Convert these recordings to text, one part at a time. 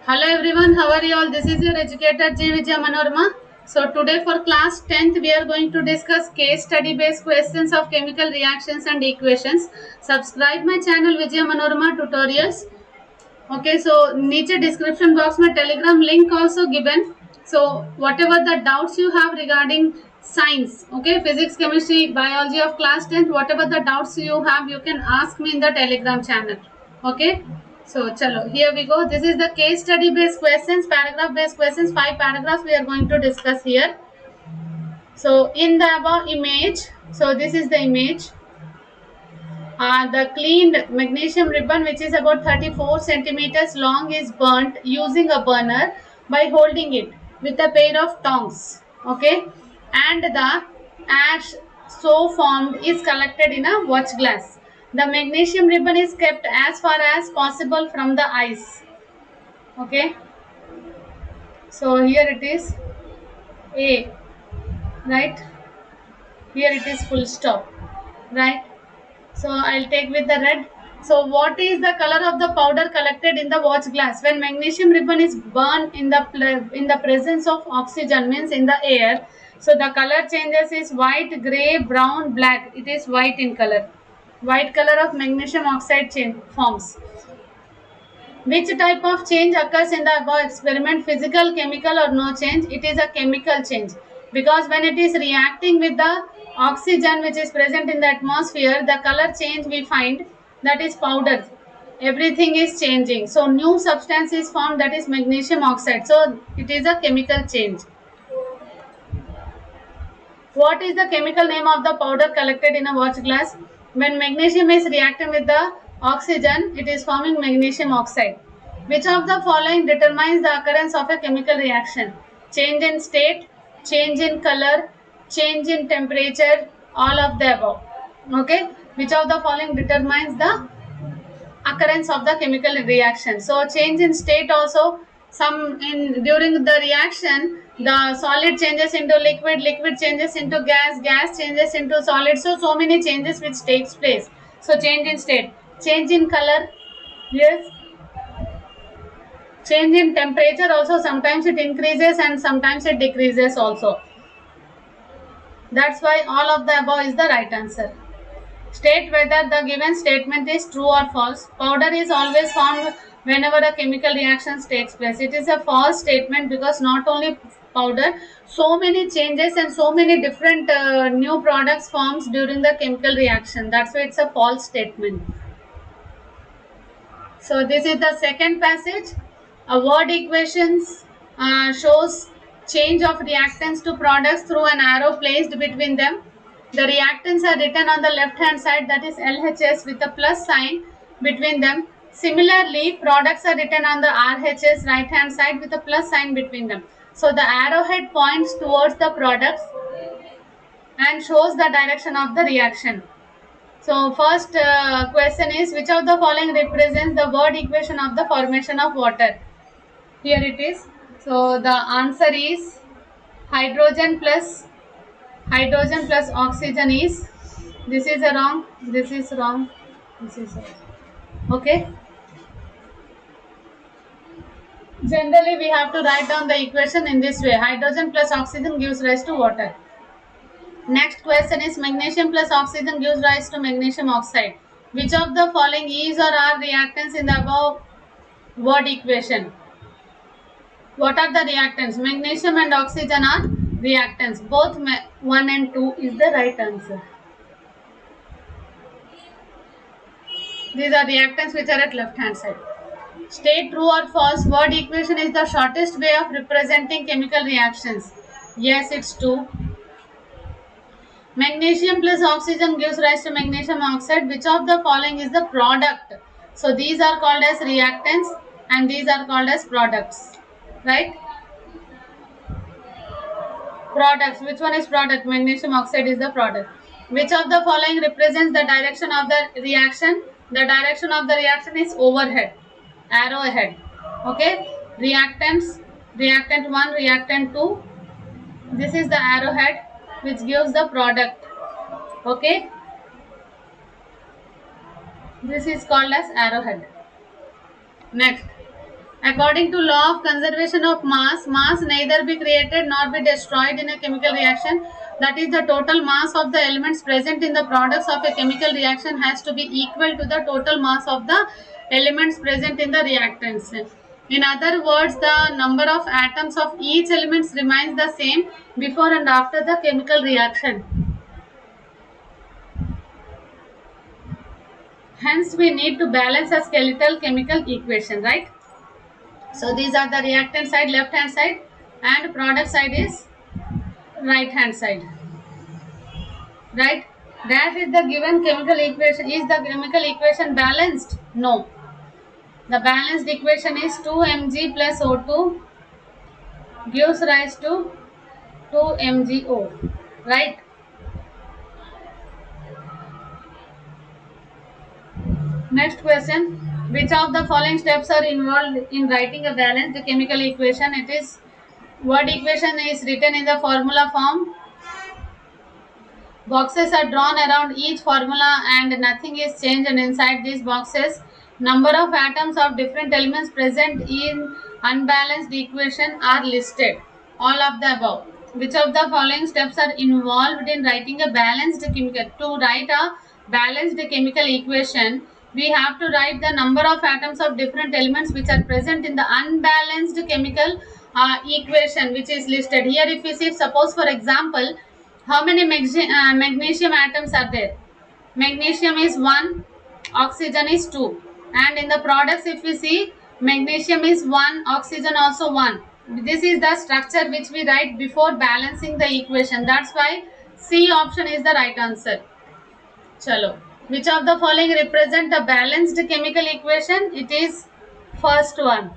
Hello everyone, how are you all? This is your educator G. Vijaya Manorma. So today for class 10th we are going to discuss case study based questions of chemical reactions and equations. Subscribe my channel Vijaya Manorma tutorials. Okay, so नीचे description box में telegram link also given. So whatever the doubts you have regarding science, okay, physics, chemistry, biology of class 10th, whatever the doubts you have, you can ask me in the telegram channel. Okay. So chalo, here we go. This is the case study based questions, paragraph based questions. 5 paragraphs we are going to discuss here. So in the above image, so this is the image. The cleaned magnesium ribbon, which is about 34 centimeters long, is burnt using a burner by holding it with a pair of tongs. Okay, and the ash so formed is collected in a watch glass. The magnesium ribbon is kept as far as possible from the ice. Okay, so here it is A, right? Here it is full stop, right? So I'll take with the red. So what is the color of the powder collected in the watch glass when magnesium ribbon is burned in the presence of oxygen, means in the air? So the color changes is white, grey, brown, black. It is white in color. White color of magnesium oxide change forms. Which type of change occurs in the above experiment? Physical, chemical, or no change? It is a chemical change, because when it is reacting with the oxygen which is present in the atmosphere, the color change we find, that is powder. Everything is changing. So new substance is formed, that is magnesium oxide. So it is a chemical change. What is the chemical name of the powder collected in a watch glass? When magnesium is reacting with the oxygen, it is forming magnesium oxide. Which of the following determines the occurrence of a chemical reaction? Change in state, change in color, change in temperature, all of the above. Okay, which of the following determines the occurrence of the chemical reaction? So change in state also, some in during the reaction the solid changes into liquid, liquid changes into gas, gas changes into solid. So many changes which takes place. So change in state, change in color, yes, change in temperature also, sometimes it increases and sometimes it decreases also. That's why all of the above is the right answer. State whether the given statement is true or false. Powder is always formed whenever a chemical reaction takes place. It is a false statement, because not only powder, so many changes and so many different new products forms during the chemical reaction. That's why it's a false statement. So this is the second passage. A word equations shows change of reactants to products through an arrow placed between them. The reactants are written on the left hand side, that is LHS, with a plus sign between them. Similarly, products are written on the RHS, right hand side, with a plus sign between them. So the arrowhead points towards the products and shows the direction of the reaction. So first question is, which of the following represents the word equation of the formation of water? Here it is. So the answer is hydrogen plus oxygen is, this is a wrong, this is wrong, this is wrong. Okay. Generally we have to write down the equation in this way. Hydrogen plus oxygen gives rise to water. Next question is, magnesium plus oxygen gives rise to magnesium oxide. Which of the following is or are reactants in the above word equation? What are the reactants? Magnesium and oxygen are reactants. Both 1 and 2 is the right answer. These are reactants which are at left hand side. State true or false. Word equation is the shortest way of representing chemical reactions. Yes, it's true. Magnesium plus oxygen gives rise to magnesium oxide. Which of the following is the product? So these are called as reactants and these are called as products, right? Products. Which one is product? Magnesium oxide is the product. Which of the following represents the direction of the reaction? The direction of the reaction is overhead, arrow ahead. Okay. Reactants, reactant 1, reactant 2. This is the arrowhead which gives the product. Okay. This is called as arrowhead. Next, According to law of conservation of mass, mass neither be created nor be destroyed in a chemical reaction. That is, the total mass of the elements present in the products of a chemical reaction has to be equal to the total mass of the elements present in the reactants. In other words, the number of atoms of each element remains the same before and after the chemical reaction. Hence, we need to balance a skeletal chemical equation, right? So these are the reactant side, left hand side, and product side is right hand side, right? That is the given chemical equation. Is the chemical equation balanced? No. The balanced equation is 2Mg plus O2 gives rise to 2MgO, right? Next question. Which of the following steps are involved in writing a balanced chemical equation? It is, word equation is written in the formula form. Boxes are drawn around each formula and nothing is changed, and inside these boxes number of atoms of different elements present in unbalanced equation are listed. All of the above. Which of the following steps are involved in writing a balanced chemical? To write a balanced chemical equation, we have to write the number of atoms of different elements which are present in the unbalanced chemical equation which is listed here. If we see, suppose for example, how many magnesium atoms are there? Magnesium is 1, oxygen is 2, and in the products if we see, magnesium is 1, oxygen also 1. This is the structure which we write before balancing the equation. That's why C option is the right answer. Chalo. Which of the following represent a balanced chemical equation? It is first one.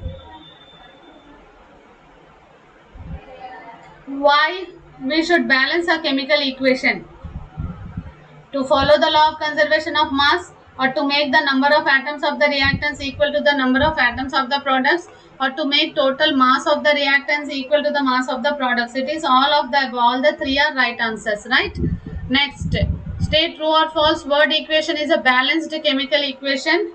Why we should balance a chemical equation? To follow the law of conservation of mass, or to make the number of atoms of the reactants equal to the number of atoms of the products, or to make total mass of the reactants equal to the mass of the products. It is all of the above. All the three are right answers, right? Next, state true or false. Word equation is a balanced chemical equation.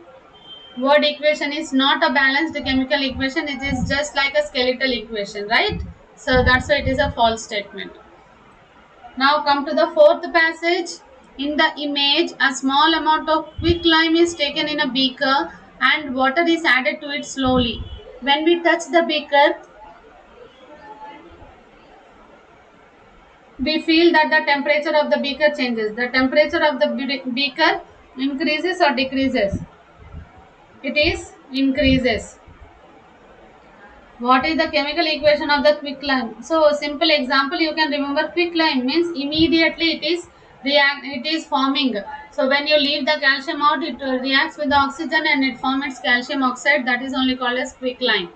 Word equation is not a balanced chemical equation. It is just like a skeletal equation, right? So that's why it is a false statement. Now come to the fourth passage. In the image, a small amount of quicklime is taken in a beaker and water is added to it slowly. When we touch the beaker, we feel that the temperature of the beaker changes. The temperature of the beaker increases or decreases? It is increases. What is the chemical equation of the quicklime? So simple example you can remember. Quicklime means immediately it is forming. So when you leave the calcium out, it reacts with the oxygen and it forms calcium oxide. That is only called as quicklime.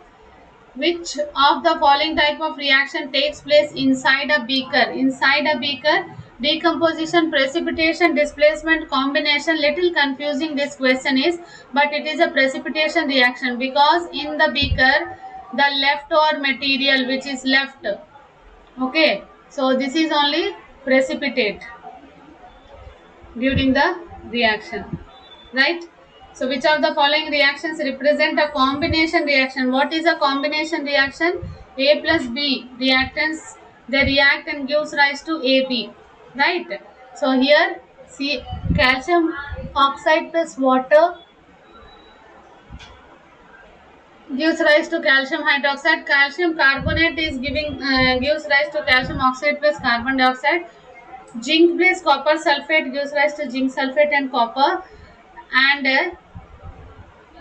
Which of the following type of reaction takes place inside a beaker? Inside a beaker, decomposition, precipitation, displacement, combination. Little confusing this question is, but it is a precipitation reaction because in the beaker the leftover material which is left, okay, so this is only precipitate during the reaction, right? So which of the following reactions represent a combination reaction? What is a combination reaction? A plus B reactants, they react and gives rise to AB, right? So here see, calcium oxide plus water gives rise to calcium hydroxide. Calcium carbonate is gives rise to calcium oxide plus carbon dioxide. Zinc plus copper sulfate gives rise to zinc sulfate and copper, and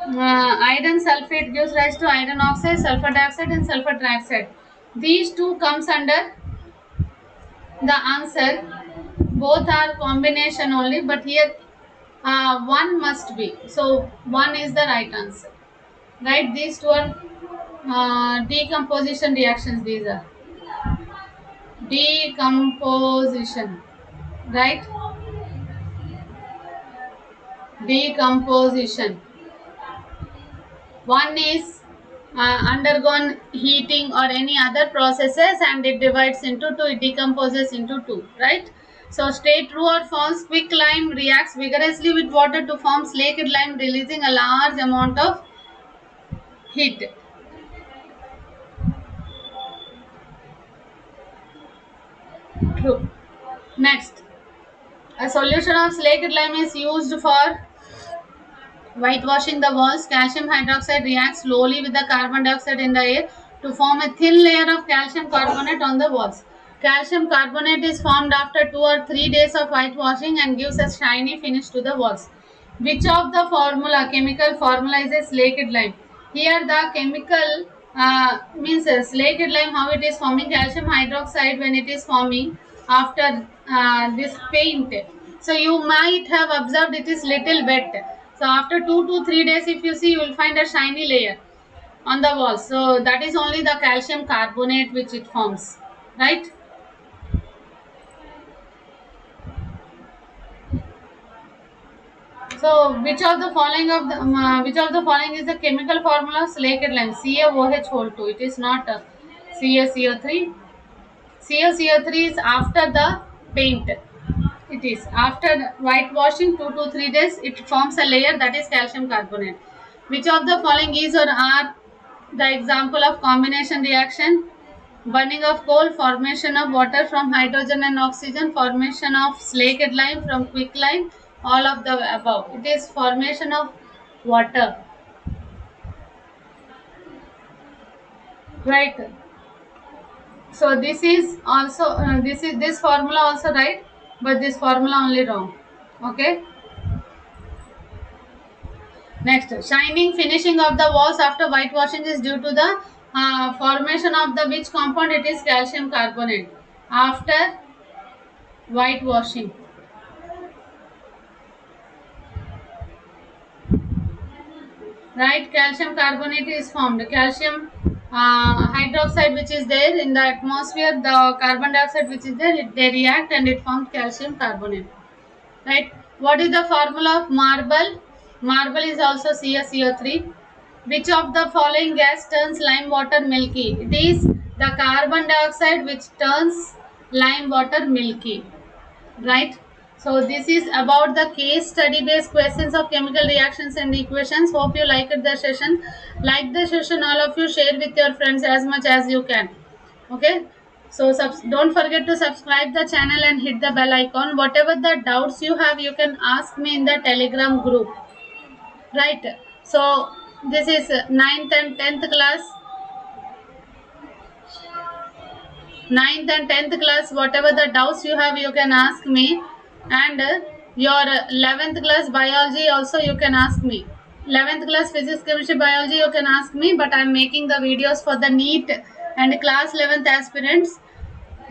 iron sulfate gives rise to iron oxide, sulfur dioxide and sulfur trioxide. These two comes under the answer. Both are combination only, but here one must be. So one is the right answer. Right, these two are decomposition reactions. These are decomposition, right? Decomposition. One is undergone heating or any other processes and it divides into two, it decomposes into two, right? So state true or false. Quicklime reacts vigorously with water to form slaked lime, releasing a large amount of heat. True. Next, a solution of slaked lime is used for whitewashing the walls. Calcium hydroxide reacts slowly with the carbon dioxide in the air to form a thin layer of calcium carbonate on the walls. Calcium carbonate is formed after 2 or 3 days of whitewashing and gives a shiny finish to the walls. Which of the chemical formula is a slaked lime? Here the chemical means slaked lime, how it is forming calcium hydroxide when it is forming after this paint. So you might have observed it is little wet. So after 2 to 3 days, if you see, you will find a shiny layer on the wall. So that is only the calcium carbonate which it forms, right? So which of the following is the chemical formula of slaked lime? CaOH whole 2. It is not CaCO3. CaCO3 is after the paint. It is after whitewashing 2 to 3 days. It forms a layer, that is calcium carbonate. Which of the following is or are the example of combination reaction? Burning of coal, formation of water from hydrogen and oxygen, formation of slaked lime from quicklime, all of the above. It is formation of water, right? So this is also this formula also right, but this formula only wrong. Okay. Next, shining finishing of the walls after whitewashing is due to the formation of the which compound? It is calcium carbonate after whitewashing. Right, calcium carbonate is formed. Calcium hydroxide which is there in the atmosphere, the carbon dioxide which is there, they react and it forms calcium carbonate. Right. What is the formula of marble? Marble is also CaCO3. Which of the following gas turns lime water milky? It is the carbon dioxide which turns lime water milky. Right. So this is about the case study based questions of chemical reactions and equations. Hope you liked the session. Like the session, all of you share with your friends as much as you can. Okay. So don't forget to subscribe the channel and hit the bell icon. Whatever the doubts you have, you can ask me in the Telegram group. Right. So this is 9th and 10th class. 9th and 10th class, whatever the doubts you have, you can ask me. And your 11th class biology also you can ask me. 11th class physics, chemistry, biology you can ask me, but I am making the videos for the NEET and class 11th aspirants,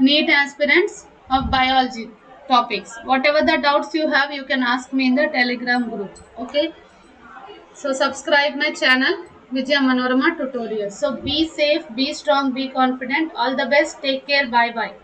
NEET aspirants of biology topics. Whatever the doubts you have, you can ask me in the Telegram group. Okay. So subscribe my channel Vijaya Manorama Tutorials. So be safe, be strong, be confident. All the best. Take care. Bye bye.